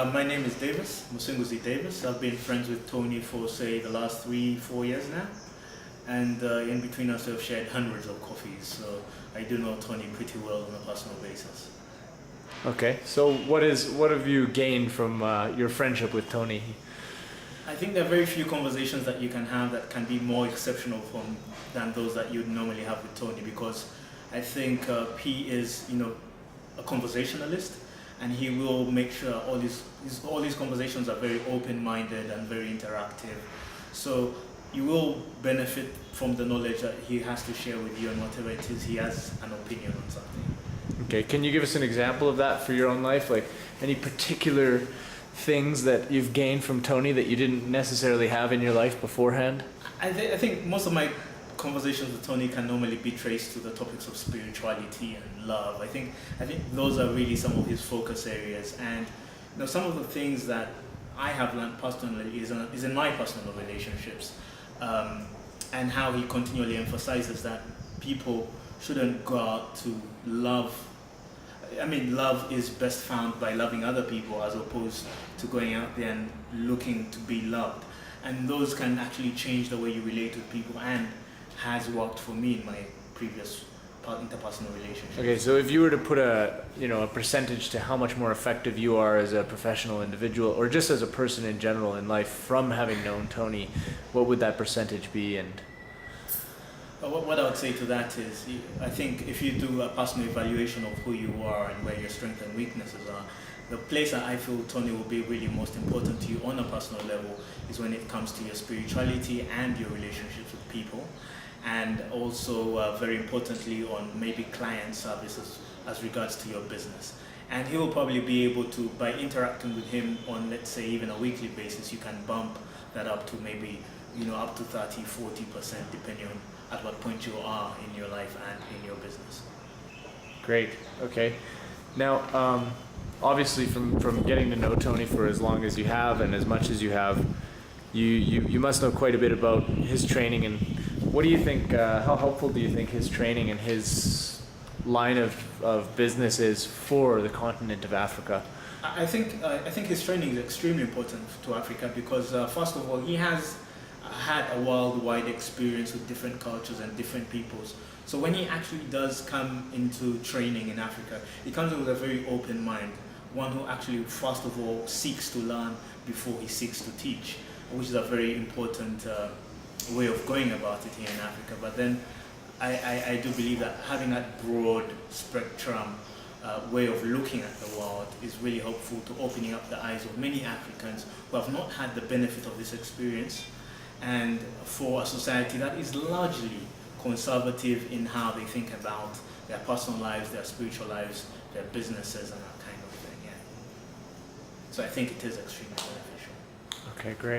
My name is Davis Musinguzi Davis. I've been friends with Tony for say the last 3-4 years now, and in between us we've shared hundreds of coffees, so I do know Tony pretty well on a personal basis. Okay, so what have you gained from your friendship with Tony? I think there are very few conversations that you can have that can be more exceptional than those that you'd normally have with Tony, because I think he is, a conversationalist, and he will make sure all these conversations are very open-minded and very interactive. So you will benefit from the knowledge that he has to share with you, and whatever it is, he has an opinion on something. Okay, can you give us an example of that for your own life? Like any particular things that you've gained from Tony that you didn't necessarily have in your life beforehand? I think most of my conversations with Tony can normally be traced to the topics of spirituality and love. I think those are really some of his focus areas, and some of the things that I have learned personally is in my personal relationships, and how he continually emphasizes that people shouldn't go out to love. Love is best found by loving other people as opposed to going out there and looking to be loved. And those can actually change the way you relate with people, and has worked for me in my previous interpersonal relationships. Okay, so if you were to put a percentage to how much more effective you are as a professional individual, or just as a person in general in life from having known Tony, what would that percentage be? And what I would say to that is, I think if you do a personal evaluation of who you are and where your strengths and weaknesses are, the place that I feel Tony will be really most important to you on a personal level is when it comes to your spirituality and your relationships with people, and also very importantly on maybe client services as regards to your business. And he will probably be able to, by interacting with him on, let's say, even a weekly basis, you can bump that up to maybe up to 30-40%, depending on at what point you are in your life and in your business. Great. Okay. Now, obviously, from getting to know Tony for as long as you have and as much as you have, you must know quite a bit about his training. And what do you think? How helpful do you think his training and his line of business is for the continent of Africa? I think his training is extremely important to Africa because first of all, he has had a worldwide experience with different cultures and different peoples. So when he actually does come into training in Africa, he comes in with a very open mind, one who actually first of all seeks to learn before he seeks to teach, which is a very important way of going about it here in Africa. But then I do believe that having that broad spectrum way of looking at the world is really helpful to opening up the eyes of many Africans who have not had the benefit of this experience, and for a society that is largely conservative in how they think about their personal lives, their spiritual lives, their businesses, and that kind of thing. Yeah. So I think it is extremely beneficial. Okay, great.